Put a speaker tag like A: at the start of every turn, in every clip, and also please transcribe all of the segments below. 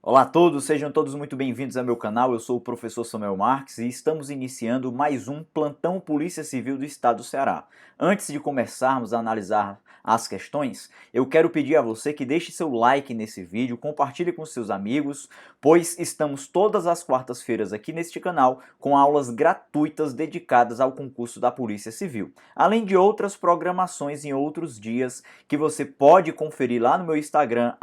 A: Olá a todos, sejam todos muito bem-vindos ao meu canal. Eu sou o professor Samuel Marques e estamos iniciando mais um Plantão Polícia Civil do Estado do Ceará. Antes de começarmos a analisar as questões, eu quero pedir a você que deixe seu like nesse vídeo, compartilhe com seus amigos, pois estamos todas as quartas-feiras aqui neste canal com aulas gratuitas dedicadas ao concurso da Polícia Civil, além de outras programações em outros dias que você pode conferir lá no meu Instagram,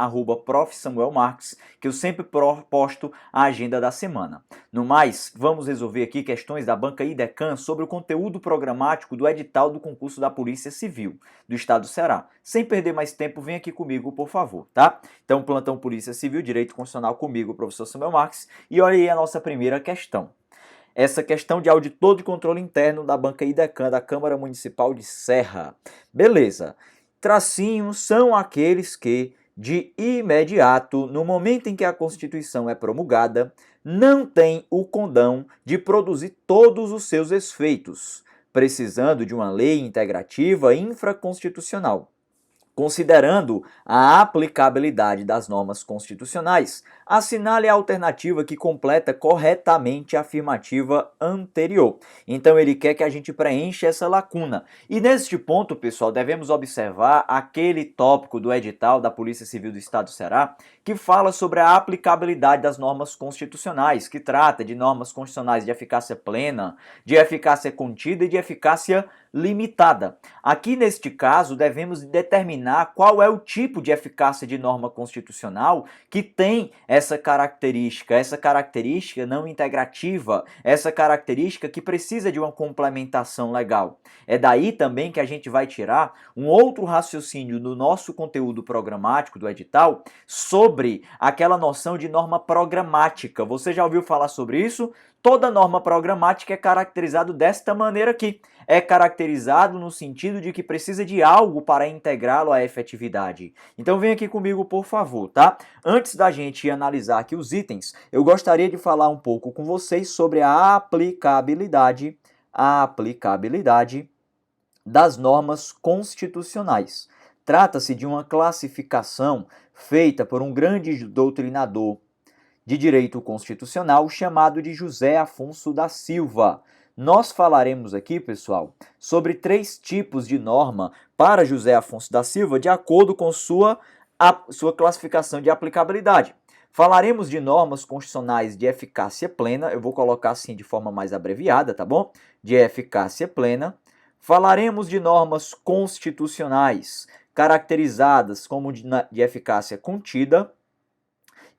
A: @profsamuelmarques, que eu sempre posto a agenda da semana. No mais, vamos resolver aqui questões da banca IDECAN sobre o conteúdo programático do edital do concurso da Polícia Civil do Estado do Ceará. Sem perder mais tempo, vem aqui comigo, por favor, tá? Então, Plantão Polícia Civil, Direito Constitucional comigo, professor Samuel Marques, e olha aí a nossa primeira questão. Essa questão de auditor de controle interno da banca IDECAN da Câmara Municipal de Serra. Beleza. Tracinhos são aqueles que, de imediato, no momento em que a Constituição é promulgada, não têm o condão de produzir todos os seus efeitos, precisando de uma lei integrativa infraconstitucional. Considerando a aplicabilidade das normas constitucionais, assinale a alternativa que completa corretamente a afirmativa anterior. Então ele quer que a gente preencha essa lacuna. E neste ponto, pessoal, devemos observar aquele tópico do edital da Polícia Civil do Estado do Ceará que fala sobre a aplicabilidade das normas constitucionais, que trata de normas constitucionais de eficácia plena, de eficácia contida e de eficácia limitada. Aqui, neste caso, devemos determinar qual é o tipo de eficácia de norma constitucional que tem essa característica não integrativa, essa característica que precisa de uma complementação legal. É daí também que a gente vai tirar um outro raciocínio no nosso conteúdo programático do edital sobre aquela noção de norma programática. Você já ouviu falar sobre isso? Toda norma programática é caracterizada desta maneira aqui. É caracterizado no sentido de que precisa de algo para integrá-lo à efetividade. Então vem aqui comigo, por favor, tá? Antes da gente analisar aqui os itens, eu gostaria de falar um pouco com vocês sobre a aplicabilidade das normas constitucionais. Trata-se de uma classificação feita por um grande doutrinador de direito constitucional chamado de José Afonso da Silva. Nós falaremos aqui, pessoal, sobre 3 tipos de norma para José Afonso da Silva de acordo com sua classificação de aplicabilidade. Falaremos de normas constitucionais de eficácia plena, eu vou colocar assim de forma mais abreviada, tá bom? De eficácia plena. Falaremos de normas constitucionais caracterizadas como de eficácia contida.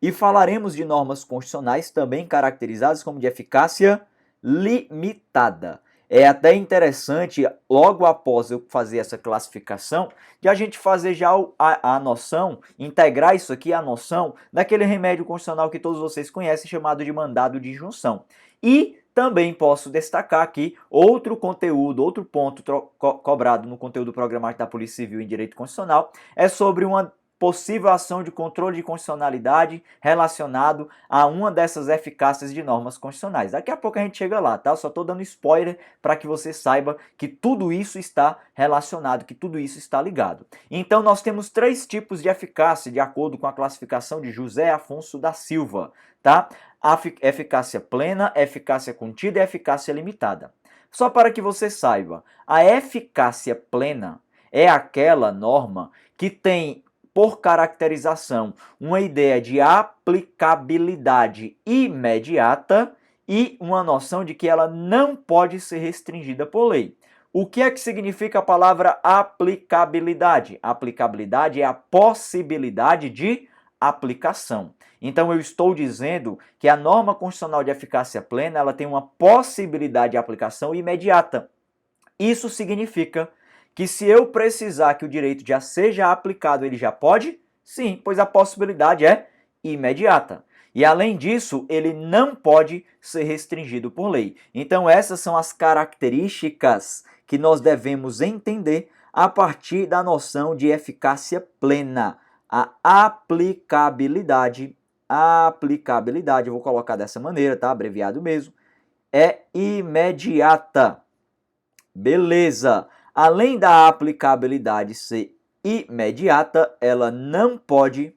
A: E falaremos de normas constitucionais também caracterizadas como de eficácia limitada. É até interessante, logo após eu fazer essa classificação, de a gente fazer já a noção, integrar isso aqui à noção daquele remédio constitucional que todos vocês conhecem, chamado de mandado de injunção. E também posso destacar aqui outro conteúdo, outro ponto cobrado no conteúdo programático da Polícia Civil em Direito Constitucional, é sobre uma possível ação de controle de constitucionalidade relacionado a uma dessas eficácias de normas constitucionais. Daqui a pouco a gente chega lá, tá? Eu só estou dando spoiler para que você saiba que tudo isso está relacionado, que tudo isso está ligado. Então nós temos 3 tipos de eficácia, de acordo com a classificação de José Afonso da Silva, tá? A eficácia plena, eficácia contida e eficácia limitada. Só para que você saiba, a eficácia plena é aquela norma que tem por caracterização uma ideia de aplicabilidade imediata e uma noção de que ela não pode ser restringida por lei. O que é que significa a palavra aplicabilidade? Aplicabilidade é a possibilidade de aplicação. Então eu estou dizendo que a norma constitucional de eficácia plena ela tem uma possibilidade de aplicação imediata. Isso significa que se eu precisar que o direito já seja aplicado, ele já pode? Sim, pois a possibilidade é imediata. E além disso, ele não pode ser restringido por lei. Então essas são as características que nós devemos entender a partir da noção de eficácia plena. A aplicabilidade, eu vou colocar dessa maneira, tá? Abreviado mesmo, é imediata. Beleza! Além da aplicabilidade ser imediata, ela não pode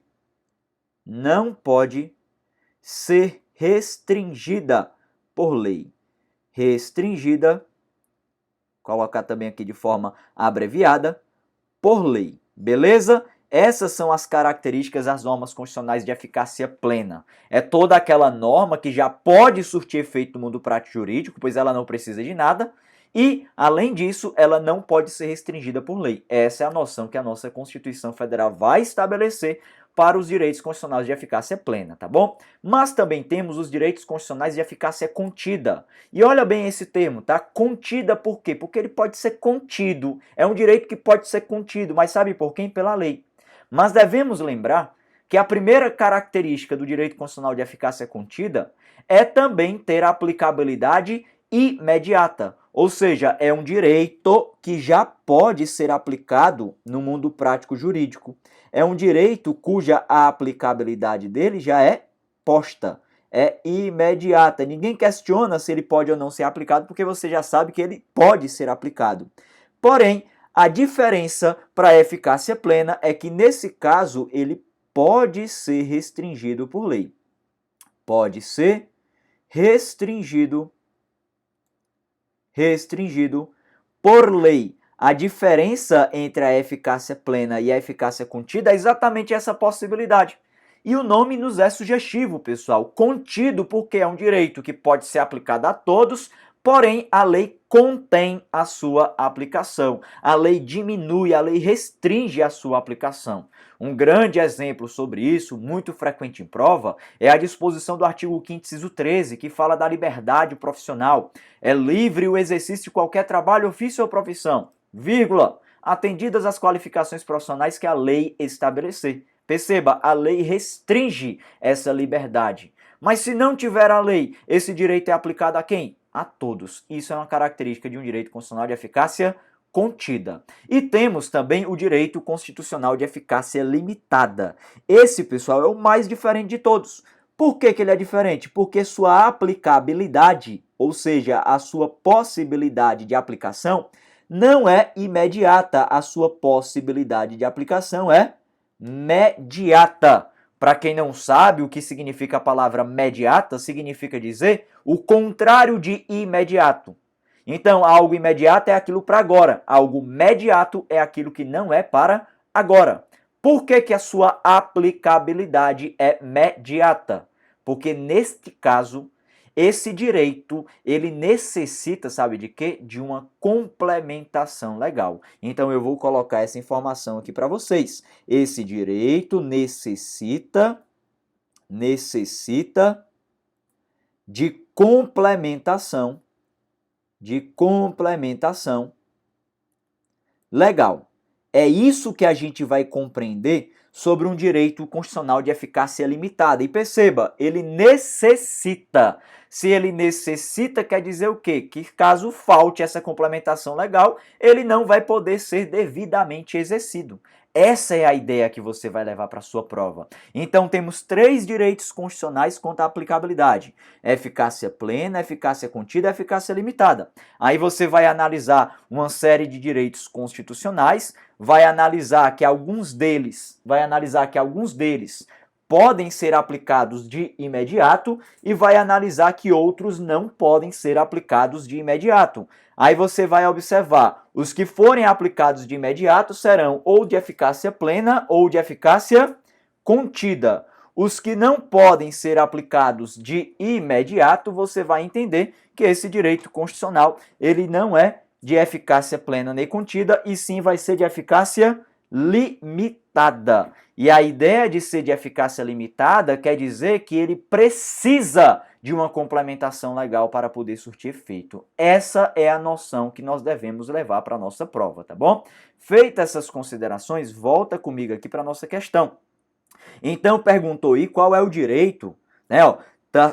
A: ser restringida por lei. Restringida, colocar também aqui de forma abreviada, por lei. Beleza? Essas são as características das normas constitucionais de eficácia plena. É toda aquela norma que já pode surtir efeito no mundo prático jurídico, pois ela não precisa de nada, e, além disso, ela não pode ser restringida por lei. Essa é a noção que a nossa Constituição Federal vai estabelecer para os direitos constitucionais de eficácia plena, tá bom? Mas também temos os direitos constitucionais de eficácia contida. E olha bem esse termo, tá? Contida por quê? Porque ele pode ser contido. É um direito que pode ser contido, mas sabe por quem? Pela lei. Mas devemos lembrar que a primeira característica do direito constitucional de eficácia contida é também ter aplicabilidade imediata. Ou seja, é um direito que já pode ser aplicado no mundo prático jurídico. É um direito cuja aplicabilidade dele já é posta, é imediata. Ninguém questiona se ele pode ou não ser aplicado, porque você já sabe que ele pode ser aplicado. Porém, a diferença para a eficácia plena é que, nesse caso, ele pode ser restringido por lei. Pode ser restringido por lei. A diferença entre a eficácia plena e a eficácia contida é exatamente essa possibilidade. E o nome nos é sugestivo, pessoal. Contido porque é um direito que pode ser aplicado a todos, porém a lei contém a sua aplicação. A lei diminui, a lei restringe a sua aplicação. Um grande exemplo sobre isso, muito frequente em prova, é a disposição do artigo 5º, inciso 13, que fala da liberdade profissional. É livre o exercício de qualquer trabalho, ofício ou profissão, vírgula, atendidas as qualificações profissionais que a lei estabelecer. Perceba, a lei restringe essa liberdade. Mas se não tiver a lei, esse direito é aplicado a quem? A todos. Isso é uma característica de um direito constitucional de eficácia contida. E temos também o direito constitucional de eficácia limitada. Esse, pessoal, é o mais diferente de todos. Por que ele é diferente? Porque sua aplicabilidade, ou seja, a sua possibilidade de aplicação, não é imediata. A sua possibilidade de aplicação é mediata. Para quem não sabe o que significa a palavra mediata, significa dizer o contrário de imediato. Então, algo imediato é aquilo para agora, algo mediato é aquilo que não é para agora. Por que a sua aplicabilidade é mediata? Porque, neste caso, esse direito, ele necessita, sabe de quê? De uma complementação legal. Então, eu vou colocar essa informação aqui para vocês. Esse direito necessita de complementação legal. É isso que a gente vai compreender sobre um direito constitucional de eficácia limitada. E perceba, ele necessita. Se ele necessita, quer dizer o quê? Que caso falte essa complementação legal, ele não vai poder ser devidamente exercido. Essa é a ideia que você vai levar para a sua prova. Então, temos 3 direitos constitucionais quanto à aplicabilidade: eficácia plena, eficácia contida e eficácia limitada. Aí você vai analisar uma série de direitos constitucionais, vai analisar que alguns deles podem ser aplicados de imediato e vai analisar que outros não podem ser aplicados de imediato. Aí você vai observar, os que forem aplicados de imediato serão ou de eficácia plena ou de eficácia contida. Os que não podem ser aplicados de imediato, você vai entender que esse direito constitucional, ele não é de eficácia plena nem contida, e sim vai ser de eficácia limitada. E a ideia de ser de eficácia limitada quer dizer que ele precisa de uma complementação legal para poder surtir efeito. Essa é a noção que nós devemos levar para a nossa prova, tá bom? Feitas essas considerações, volta comigo aqui para a nossa questão. Então, perguntou aí qual é o direito, né? Ó,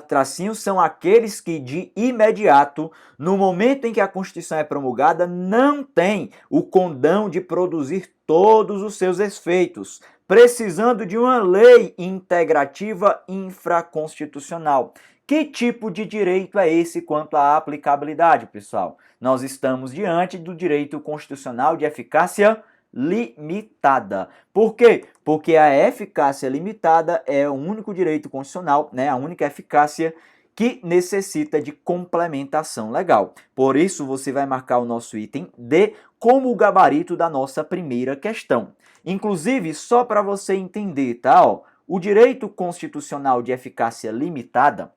A: tracinhos são aqueles que de imediato, no momento em que a Constituição é promulgada, não tem o condão de produzir todos os seus efeitos, precisando de uma lei integrativa infraconstitucional. Que tipo de direito é esse quanto à aplicabilidade, pessoal? Nós estamos diante do direito constitucional de eficácia limitada. Por quê? Porque a eficácia limitada é o único direito constitucional, né, a única eficácia que necessita de complementação legal. Por isso, você vai marcar o nosso item D como o gabarito da nossa primeira questão. Inclusive, só para você entender, tá? Ó, o direito constitucional de eficácia limitada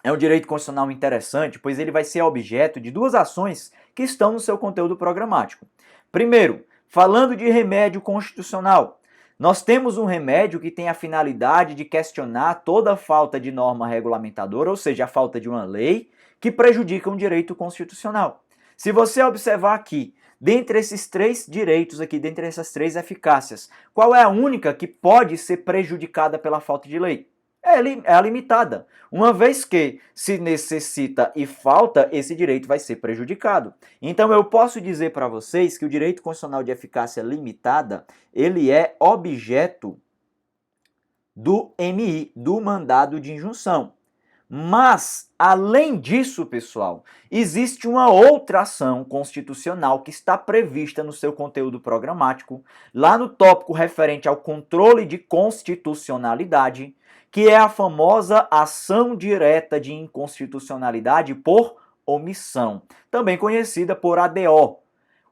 A: é um direito constitucional interessante, pois ele vai ser objeto de duas ações que estão no seu conteúdo programático. Primeiro, falando de remédio constitucional, nós temos um remédio que tem a finalidade de questionar toda falta de norma regulamentadora, ou seja, a falta de uma lei que prejudica um direito constitucional. Se você observar aqui, dentre esses três direitos aqui, dentre essas três eficácias, qual é a única que pode ser prejudicada pela falta de lei? É a limitada, uma vez que se necessita e falta, esse direito vai ser prejudicado. Então eu posso dizer para vocês que o direito constitucional de eficácia limitada, ele é objeto do MI, do mandado de injunção. Mas, além disso, pessoal, existe uma outra ação constitucional que está prevista no seu conteúdo programático, lá no tópico referente ao controle de constitucionalidade, que é a famosa ação direta de inconstitucionalidade por omissão, também conhecida por ADO.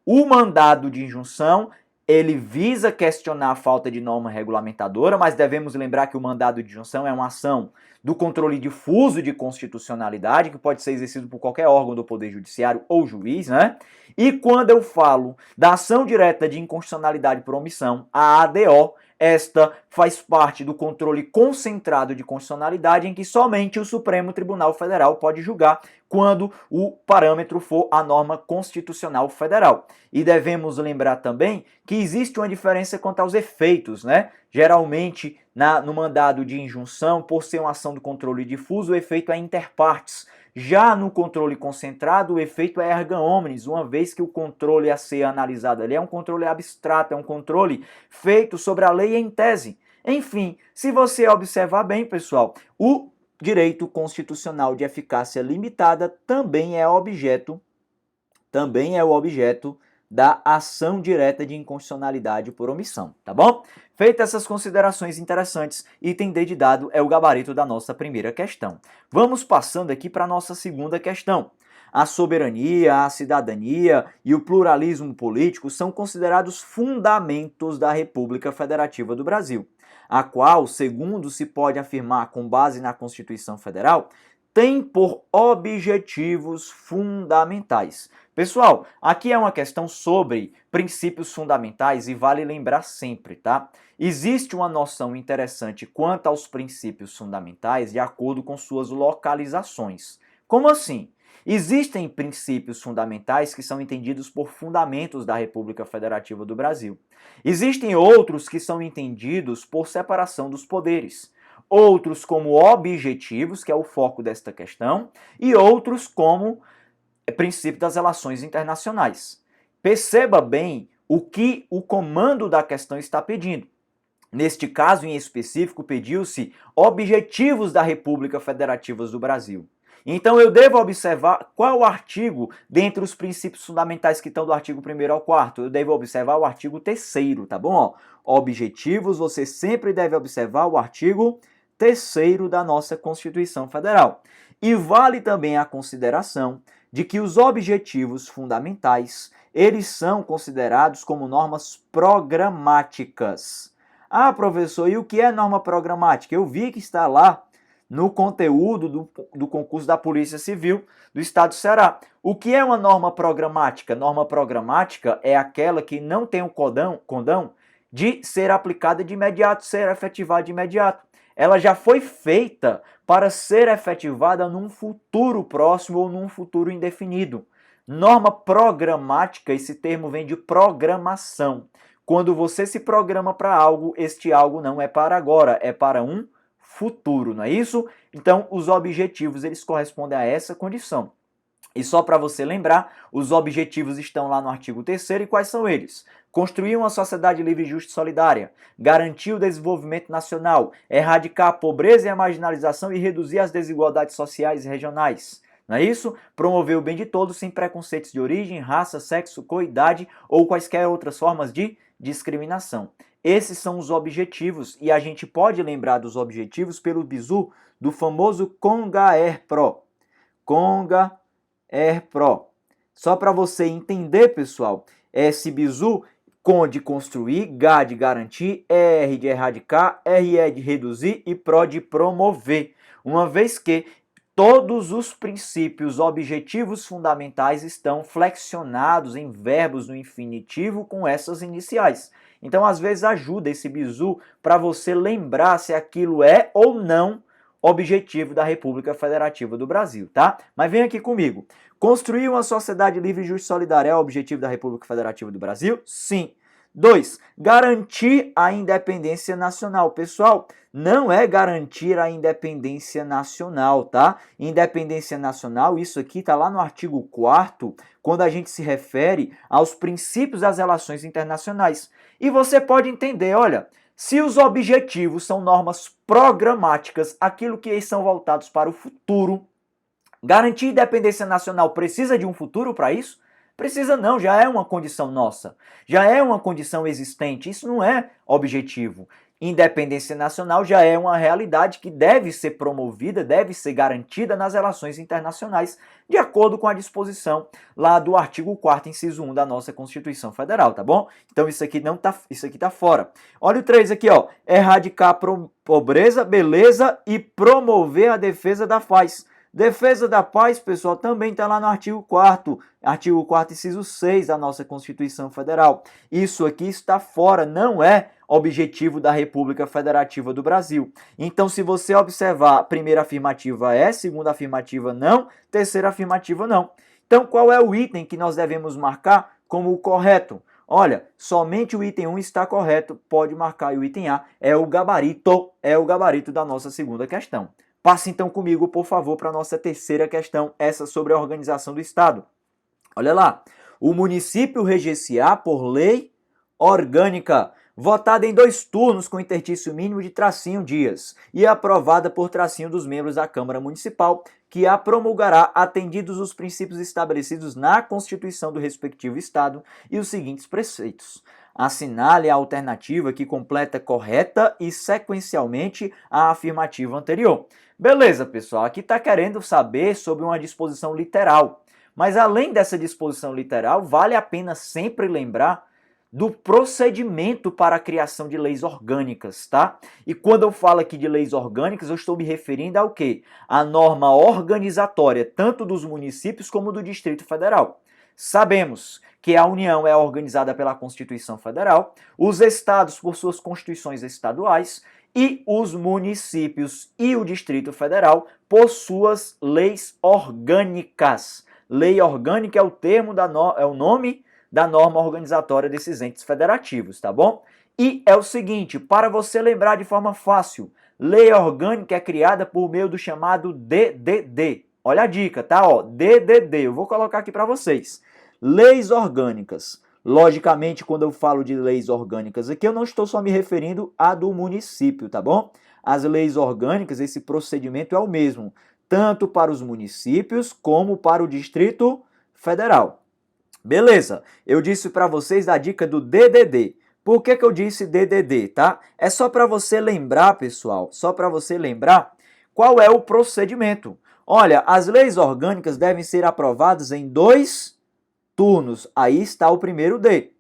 A: O mandado de injunção, ele visa questionar a falta de norma regulamentadora, mas devemos lembrar que o mandado de injunção é uma ação do controle difuso de constitucionalidade, que pode ser exercido por qualquer órgão do Poder Judiciário ou juiz, né? E quando eu falo da ação direta de inconstitucionalidade por omissão, a ADO, esta faz parte do controle concentrado de constitucionalidade em que somente o Supremo Tribunal Federal pode julgar quando o parâmetro for a norma constitucional federal. E devemos lembrar também que existe uma diferença quanto aos efeitos, né? Geralmente, no mandado de injunção, por ser uma ação do controle difuso, o efeito é inter partes. Já no controle concentrado, o efeito é erga omnes, uma vez que o controle a ser analisado ali é um controle abstrato, é um controle feito sobre a lei em tese. Enfim, se você observar bem, pessoal, o direito constitucional de eficácia limitada também é o objeto da ação direta de inconstitucionalidade por omissão, tá bom? Feitas essas considerações interessantes, item D de dado é o gabarito da nossa primeira questão. Vamos passando aqui para a nossa segunda questão. A soberania, a cidadania e o pluralismo político são considerados fundamentos da República Federativa do Brasil, a qual, segundo se pode afirmar com base na Constituição Federal, tem por objetivos fundamentais. Pessoal, aqui é uma questão sobre princípios fundamentais e vale lembrar sempre, tá? Existe uma noção interessante quanto aos princípios fundamentais de acordo com suas localizações. Como assim? Existem princípios fundamentais que são entendidos por fundamentos da República Federativa do Brasil. Existem outros que são entendidos por separação dos poderes. Outros como objetivos, que é o foco desta questão, e outros como princípio das relações internacionais. Perceba bem o que o comando da questão está pedindo. Neste caso em específico, pediu-se objetivos da República Federativa do Brasil. Então eu devo observar qual artigo dentre os princípios fundamentais que estão do artigo 1º ao 4º. Eu devo observar o artigo 3º, tá bom? Ó, objetivos, você sempre deve observar o artigo 3º da nossa Constituição Federal. E vale também a consideração de que os objetivos fundamentais, eles são considerados como normas programáticas. Ah, professor, e o que é norma programática? Eu vi que está lá no conteúdo do concurso da Polícia Civil do Estado do Ceará. O que é uma norma programática? Norma programática é aquela que não tem o condão de ser aplicada de imediato, ser efetivada de imediato. Ela já foi feita para ser efetivada num futuro próximo ou num futuro indefinido. Norma programática, esse termo vem de programação. Quando você se programa para algo, este algo não é para agora, é para um futuro, não é isso? Então, os objetivos, eles correspondem a essa condição. E só para você lembrar, os objetivos estão lá no artigo 3º, e quais são eles? Construir uma sociedade livre, justa e solidária, garantir o desenvolvimento nacional, erradicar a pobreza e a marginalização e reduzir as desigualdades sociais e regionais. Não é isso? Promover o bem de todos sem preconceitos de origem, raça, sexo, cor, idade ou quaisquer outras formas de discriminação. Esses são os objetivos e a gente pode lembrar dos objetivos pelo bizu do famoso CONGA-ER-PRO. CONGA-ER-PRO. Só para você entender, pessoal, esse bizu, CON de construir, GA de garantir, ER de erradicar, RE de reduzir e PRO de promover. Uma vez que todos os princípios objetivos fundamentais estão flexionados em verbos no infinitivo com essas iniciais. Então, às vezes, ajuda esse bizu para você lembrar se aquilo é ou não objetivo da República Federativa do Brasil, tá? Mas vem aqui comigo. Construir uma sociedade livre, justa e solidária é o objetivo da República Federativa do Brasil? Sim. 2. Garantir a independência nacional. Pessoal, não é garantir a independência nacional, tá? Independência nacional, isso aqui está lá no artigo 4º, quando a gente se refere aos princípios das relações internacionais. E você pode entender, olha, se os objetivos são normas programáticas, aquilo que são voltados para o futuro, garantir independência nacional precisa de um futuro para isso? Precisa não, já é uma condição nossa, já é uma condição existente, isso não é objetivo. Independência nacional já é uma realidade que deve ser promovida, deve ser garantida nas relações internacionais, de acordo com a disposição lá do artigo 4º, inciso 1 da nossa Constituição Federal, tá bom? Então isso aqui tá fora. Olha o 3 aqui, ó, erradicar a pobreza, beleza, e promover a defesa da paz. Defesa da paz, pessoal, também está lá no artigo 4º, inciso 6 da nossa Constituição Federal. Isso aqui está fora, não é objetivo da República Federativa do Brasil. Então, se você observar, a primeira afirmativa é, segunda afirmativa não, terceira afirmativa não. Então, qual é o item que nós devemos marcar como o correto? Olha, somente o item 1 está correto, pode marcar o item A, é o gabarito da nossa segunda questão. Passe então comigo, por favor, para a nossa terceira questão, essa sobre a organização do Estado. Olha lá, o município reger-se-á por lei orgânica, votada em 2 turnos com interstício mínimo de tracinho dias e aprovada por tracinho dos membros da Câmara Municipal, que a promulgará atendidos os princípios estabelecidos na Constituição do respectivo Estado e os seguintes preceitos. Assinale a alternativa que completa correta e sequencialmente a afirmativa anterior. Beleza, pessoal, aqui está querendo saber sobre uma disposição literal. Mas além dessa disposição literal, vale a pena sempre lembrar do procedimento para a criação de leis orgânicas, tá? E quando eu falo aqui de leis orgânicas, eu estou me referindo ao quê? A norma organizatória, tanto dos municípios como do Distrito Federal. Sabemos que a União é organizada pela Constituição Federal, os estados por suas constituições estaduais e os municípios e o Distrito Federal por suas leis orgânicas. Lei orgânica é o termo é o nome da norma organizatória desses entes federativos, tá bom? E é o seguinte, para você lembrar de forma fácil, lei orgânica é criada por meio do chamado DDD. Olha a dica, tá? Ó, DDD, eu vou colocar aqui para vocês. Leis orgânicas. Logicamente, quando eu falo de leis orgânicas aqui, eu não estou só me referindo à do município, tá bom? As leis orgânicas, esse procedimento é o mesmo, tanto para os municípios como para o Distrito Federal. Beleza, eu disse para vocês da dica do DDD. Por que eu disse DDD, tá? É só para você lembrar, pessoal, só para você lembrar qual é o procedimento. Olha, as leis orgânicas devem ser aprovadas em 2 turnos. Aí está o primeiro D.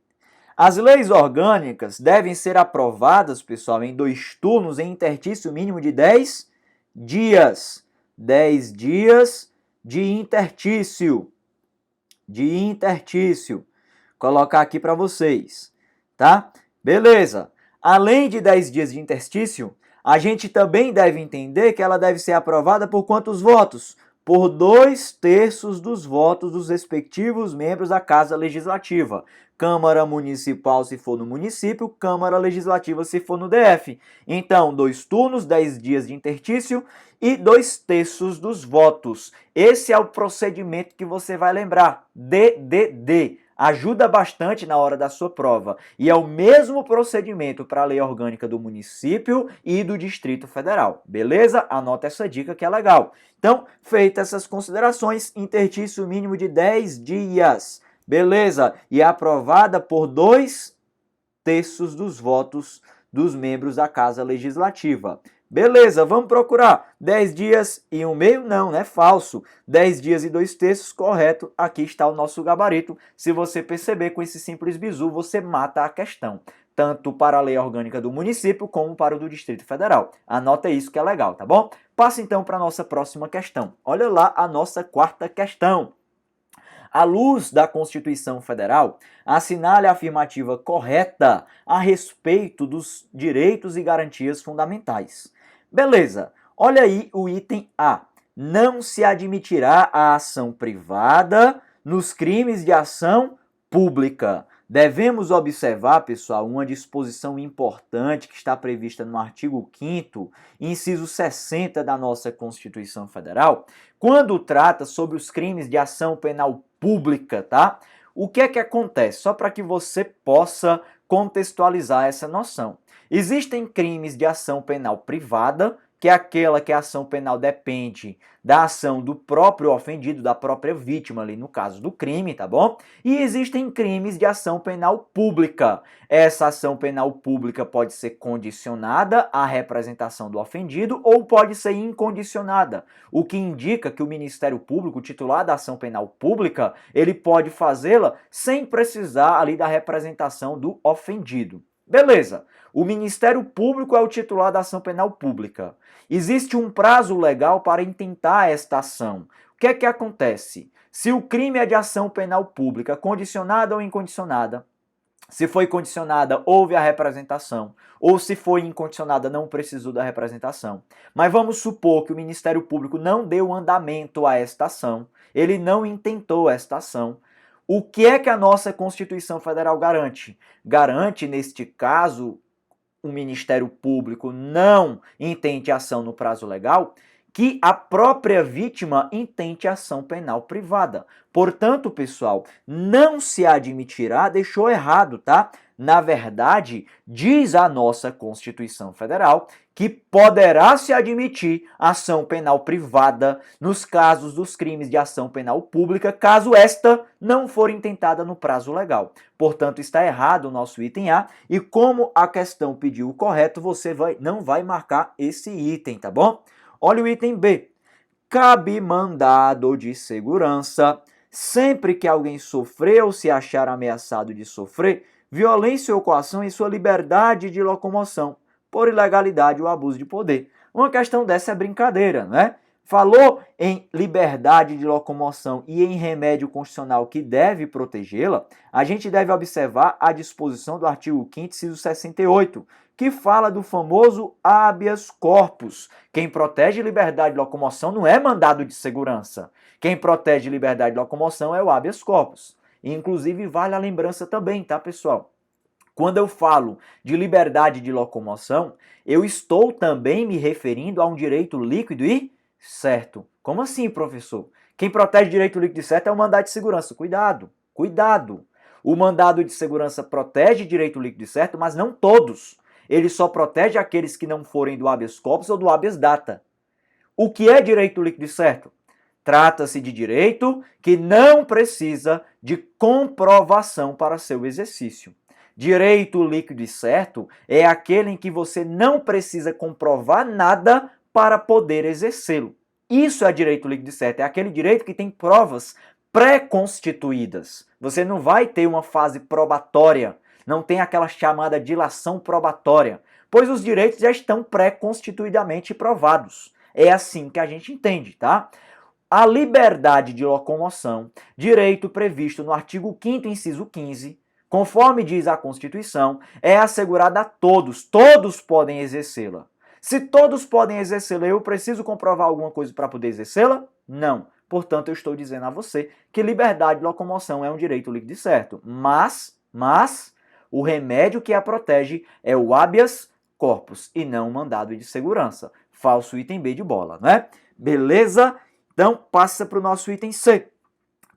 A: As leis orgânicas devem ser aprovadas, pessoal, em 2 turnos em interstício mínimo de 10 dias. 10 dias de interstício. Colocar aqui para vocês, tá? Beleza. Além de 10 dias de interstício, a gente também deve entender que ela deve ser aprovada por quantos votos? Por 2/3 dos votos dos respectivos membros da Casa Legislativa. Câmara Municipal se for no município, Câmara Legislativa se for no DF. Então, 2 turnos, 10 dias de interstício e 2/3 dos votos. Esse é o procedimento que você vai lembrar, DDD. Ajuda bastante na hora da sua prova. E é o mesmo procedimento para a lei orgânica do município e do Distrito Federal. Beleza? Anota essa dica que é legal. Então, feitas essas considerações, interstício mínimo de 10 dias. Beleza? E é aprovada por 2/3 2/3 dos votos dos membros da Casa Legislativa. Beleza, vamos procurar. 10 dias e 1/2? Não, é falso. 10 dias e 2/3, correto. Aqui está o nosso gabarito. Se você perceber, com esse simples bizu, você mata a questão. Tanto para a lei orgânica do município, como para o do Distrito Federal. Anota isso que é legal, tá bom? Passa então para a nossa próxima questão. Olha lá a nossa quarta questão. À luz da Constituição Federal, assinale a afirmativa correta a respeito dos direitos e garantias fundamentais. Beleza, olha aí o item A. Não se admitirá a ação privada nos crimes de ação pública. Devemos observar, pessoal, uma disposição importante que está prevista no artigo 5º, inciso 60 da nossa Constituição Federal, quando trata sobre os crimes de ação penal pública, tá? O que é que acontece? Só para que você possa contextualizar essa noção. Existem crimes de ação penal privada, que é aquela que a ação penal depende da ação do próprio ofendido, da própria vítima ali no caso do crime, tá bom? E existem crimes de ação penal pública. Essa ação penal pública pode ser condicionada à representação do ofendido ou pode ser incondicionada, o que indica que o Ministério Público, titular da ação penal pública, ele pode fazê-la sem precisar ali da representação do ofendido. Beleza, o Ministério Público é o titular da ação penal pública. Existe um prazo legal para intentar esta ação. O que é que acontece? Se o crime é de ação penal pública, condicionada ou incondicionada, se foi condicionada, houve a representação, ou se foi incondicionada, não precisou da representação. Mas vamos supor que o Ministério Público não deu andamento a esta ação, ele não intentou esta ação. O que é que a nossa Constituição Federal garante? Garante, neste caso, o Ministério Público não intente ação no prazo legal, que a própria vítima intente ação penal privada. Portanto, pessoal, não se admitirá, deixou errado, tá? Na verdade, diz a nossa Constituição Federal que poderá se admitir ação penal privada nos casos dos crimes de ação penal pública, caso esta não for intentada no prazo legal. Portanto, está errado o nosso item A, e como a questão pediu o correto, você não vai marcar esse item, tá bom? Olha o item B. Cabe mandado de segurança sempre que alguém sofrer ou se achar ameaçado de sofrer violência ou coação em sua liberdade de locomoção, por ilegalidade ou abuso de poder. Uma questão dessa é brincadeira, né? Falou em liberdade de locomoção e em remédio constitucional que deve protegê-la, a gente deve observar a disposição do artigo 5º, inciso 68, que fala do famoso habeas corpus. Quem protege liberdade de locomoção não é mandado de segurança. Quem protege liberdade de locomoção é o habeas corpus. Inclusive, vale a lembrança também, tá, pessoal? Quando eu falo de liberdade de locomoção, eu estou também me referindo a um direito líquido e certo. Como assim, professor? Quem protege direito líquido e certo é o mandado de segurança. Cuidado, cuidado. O mandado de segurança protege direito líquido e certo, mas não todos. Ele só protege aqueles que não forem do habeas corpus ou do habeas data. O que é direito líquido e certo? Trata-se de direito que não precisa de comprovação para seu exercício. Direito líquido e certo é aquele em que você não precisa comprovar nada para poder exercê-lo. Isso é direito líquido e certo, é aquele direito que tem provas pré-constituídas. Você não vai ter uma fase probatória, não tem aquela chamada dilação probatória, pois os direitos já estão pré-constituidamente provados. É assim que a gente entende, tá? A liberdade de locomoção, direito previsto no artigo 5º, inciso 15, conforme diz a Constituição, é assegurada a todos. Todos podem exercê-la. Se todos podem exercê-la, eu preciso comprovar alguma coisa para poder exercê-la? Não. Portanto, eu estou dizendo a você que liberdade de locomoção é um direito líquido e certo. Mas o remédio que a protege é o habeas corpus e não o mandado de segurança. Falso item B de bola, né? Beleza? Então, passa para o nosso item C.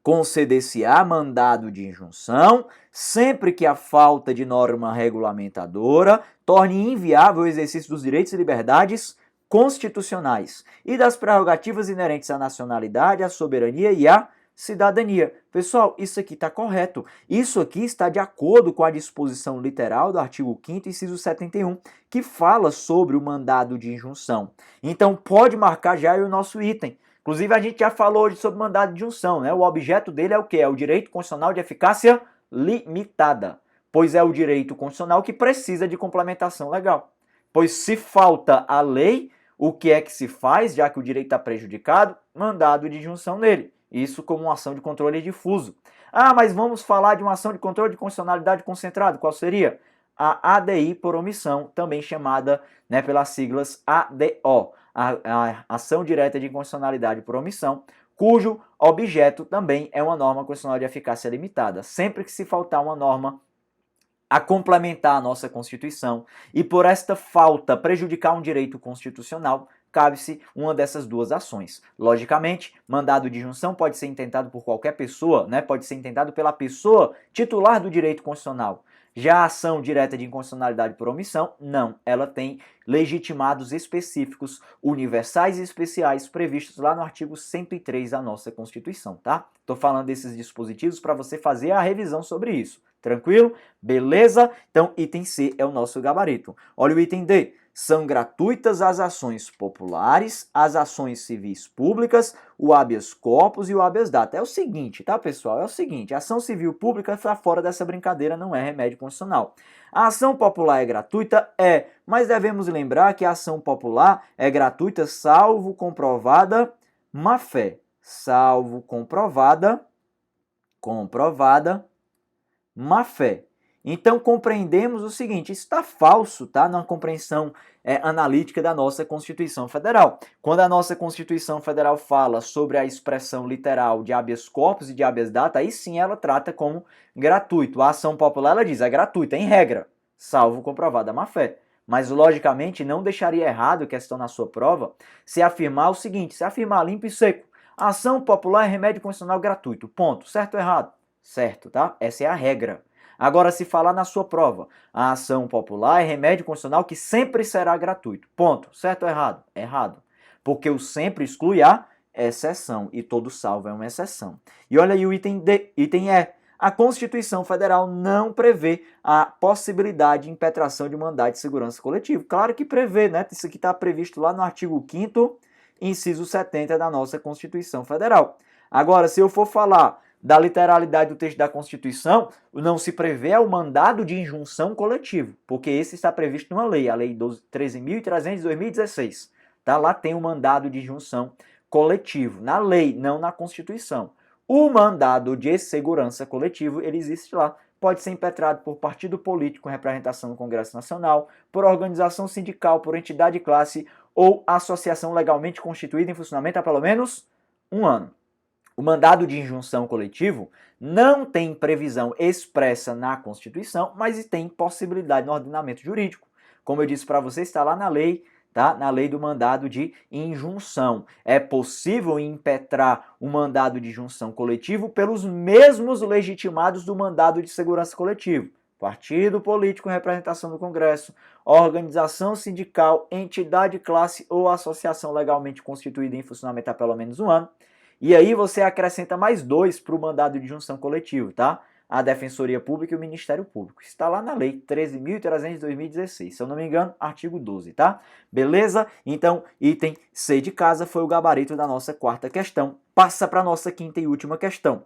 A: Conceder-se-á mandado de injunção sempre que a falta de norma regulamentadora torne inviável o exercício dos direitos e liberdades constitucionais e das prerrogativas inerentes à nacionalidade, à soberania e à cidadania. Pessoal, isso aqui está correto. Isso aqui está de acordo com a disposição literal do artigo 5º, inciso 71, que fala sobre o mandado de injunção. Então, pode marcar já aí o nosso item. Inclusive, a gente já falou hoje sobre mandado de injunção, né? O objeto dele é o quê? É o direito constitucional de eficácia limitada, pois é o direito constitucional que precisa de complementação legal. Pois se falta a lei, o que é que se faz, já que o direito está prejudicado? Mandado de injunção nele. Isso como uma ação de controle difuso. Ah, mas vamos falar de uma ação de controle de constitucionalidade concentrado. Qual seria? A ADI por omissão, também chamada, né, pelas siglas ADO, a Ação Direta de Inconstitucionalidade por Omissão, cujo objeto também é uma norma constitucional de eficácia limitada. Sempre que se faltar uma norma a complementar a nossa Constituição e por esta falta prejudicar um direito constitucional, cabe-se uma dessas duas ações. Logicamente, mandado de injunção pode ser intentado por qualquer pessoa, né? Pode ser intentado pela pessoa titular do direito constitucional. Já a ação direta de inconstitucionalidade por omissão, não. Ela tem legitimados específicos, universais e especiais, previstos lá no artigo 103 da nossa Constituição, tá? Estou falando desses dispositivos para você fazer a revisão sobre isso. Tranquilo? Beleza? Então, item C é o nosso gabarito. Olha o item D. São gratuitas as ações populares, as ações civis públicas, o habeas corpus e o habeas data. É o seguinte, tá, pessoal? É o seguinte, a ação civil pública está fora dessa brincadeira, não é remédio constitucional. A ação popular é gratuita? É, mas devemos lembrar que a ação popular é gratuita salvo comprovada má-fé. Salvo comprovada má-fé. Então, compreendemos o seguinte, está falso, tá? Na compreensão analítica da nossa Constituição Federal. Quando a nossa Constituição Federal fala sobre a expressão literal de habeas corpus e de habeas data, aí sim ela trata como gratuito. A ação popular, ela diz, é gratuita, em regra, salvo comprovada má-fé. Mas, logicamente, não deixaria errado, questão na sua prova, se afirmar o seguinte, se afirmar limpo e seco, a ação popular é remédio constitucional gratuito, ponto. Certo ou errado? Certo, tá? Essa é a regra. Agora, se falar na sua prova, a ação popular é remédio constitucional que sempre será gratuito. Ponto. Certo ou errado? Errado. Porque o sempre exclui a exceção e todo salvo é uma exceção. E olha aí o item D, item E. A Constituição Federal não prevê a possibilidade de impetração de mandado de segurança coletivo. Claro que prevê, né? Isso aqui está previsto lá no artigo 5º, inciso 70 da nossa Constituição Federal. Agora, se eu for falar da literalidade do texto da Constituição, não se prevê o mandado de injunção coletivo, porque esse está previsto numa lei, a Lei 13.300 de 2016. Tá? Lá tem o mandado de injunção coletivo, na lei, não na Constituição. O mandado de segurança coletivo, ele existe lá, pode ser impetrado por partido político com representação no Congresso Nacional, por organização sindical, por entidade de classe ou associação legalmente constituída em funcionamento há pelo menos um ano. O mandado de injunção coletivo não tem previsão expressa na Constituição, mas tem possibilidade no ordenamento jurídico. Como eu disse para você, está lá na lei, tá? Na lei do mandado de injunção. É possível impetrar o mandado de injunção coletivo pelos mesmos legitimados do mandado de segurança coletivo. Partido político em representação do Congresso, organização sindical, entidade de classe ou associação legalmente constituída em funcionamento há pelo menos um ano. E aí você acrescenta mais dois para o mandado de injunção coletivo, tá? A Defensoria Pública e o Ministério Público. Está lá na Lei 13.300 de 2016, se eu não me engano, artigo 12, tá? Beleza? Então, item C de casa foi o gabarito da nossa quarta questão. Passa para a nossa quinta e última questão.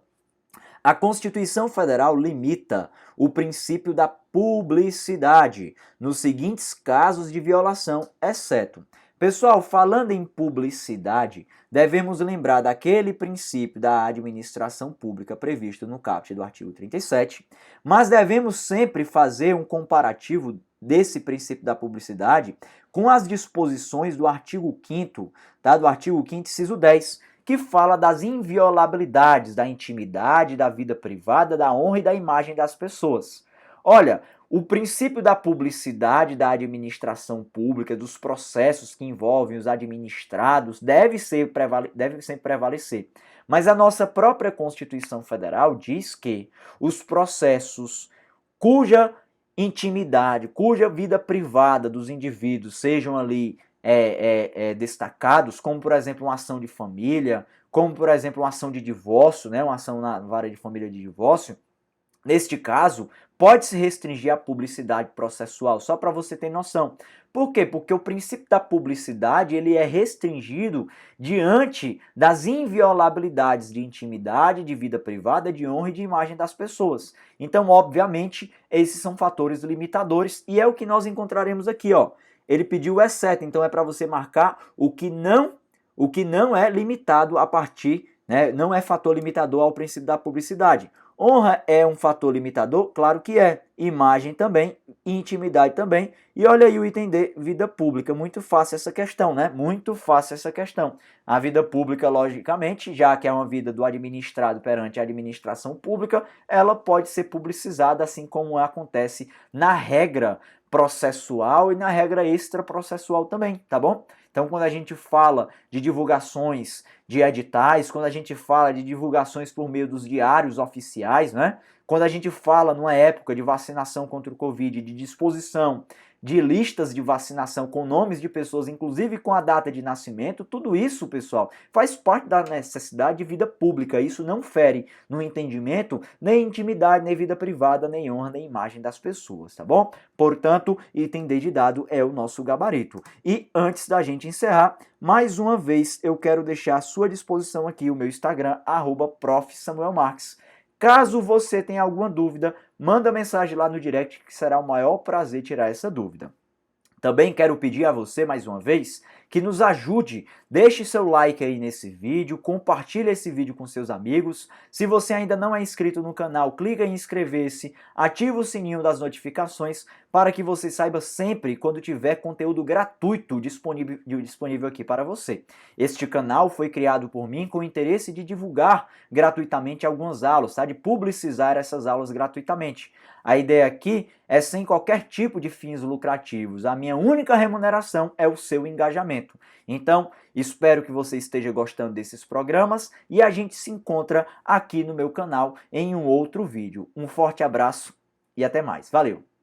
A: A Constituição Federal limita o princípio da publicidade nos seguintes casos de violação, exceto. Pessoal, falando em publicidade, devemos lembrar daquele princípio da administração pública previsto no caput do artigo 37, mas devemos sempre fazer um comparativo desse princípio da publicidade com as disposições do artigo 5º, tá? Do artigo 5º, inciso 10, que fala das inviolabilidades da intimidade, da vida privada, da honra e da imagem das pessoas. Olha, o princípio da publicidade da administração pública, dos processos que envolvem os administrados, deve sempre prevalecer. Mas a nossa própria Constituição Federal diz que os processos cuja intimidade, cuja vida privada dos indivíduos sejam ali destacados, como por exemplo uma ação de família, como por exemplo uma ação de divórcio, né, uma ação na vara de família de divórcio. Neste caso, pode-se restringir a publicidade processual, só para você ter noção. Por quê? Porque o princípio da publicidade ele é restringido diante das inviolabilidades de intimidade, de vida privada, de honra e de imagem das pessoas. Então, obviamente, esses são fatores limitadores e é o que nós encontraremos aqui, ó. Ele pediu exceto, então é para você marcar o que não é limitado a partir, né, não é fator limitador ao princípio da publicidade. Honra é um fator limitador? Claro que é. Imagem também, intimidade também. E olha aí o item D, vida pública. Muito fácil essa questão, né? Muito fácil essa questão. A vida pública, logicamente, já que é uma vida do administrado perante a administração pública, ela pode ser publicizada, assim como acontece na regra processual e na regra extraprocessual também, tá bom? Então, quando a gente fala de divulgações de editais, quando a gente fala de divulgações por meio dos diários oficiais, né? Quando a gente fala numa época de vacinação contra o Covid, de disposição de listas de vacinação com nomes de pessoas, inclusive com a data de nascimento, tudo isso, pessoal, faz parte da necessidade de vida pública. Isso não fere no entendimento nem intimidade, nem vida privada, nem honra, nem imagem das pessoas, tá bom? Portanto, item D de dado é o nosso gabarito. E antes da gente encerrar, mais uma vez eu quero deixar à sua disposição aqui o meu Instagram, @profsamuelmarques. Caso você tenha alguma dúvida, manda mensagem lá no direct que será o maior prazer tirar essa dúvida. Também quero pedir a você, mais uma vez, que nos ajude, deixe seu like aí nesse vídeo, compartilhe esse vídeo com seus amigos. Se você ainda não é inscrito no canal, clica em inscrever-se, ativa o sininho das notificações para que você saiba sempre quando tiver conteúdo gratuito disponível aqui para você. Este canal foi criado por mim com o interesse de divulgar gratuitamente algumas aulas, tá? De publicizar essas aulas gratuitamente. A ideia aqui é sem qualquer tipo de fins lucrativos. A minha única remuneração é o seu engajamento. Então, espero que você esteja gostando desses programas e a gente se encontra aqui no meu canal em um outro vídeo. Um forte abraço e até mais. Valeu!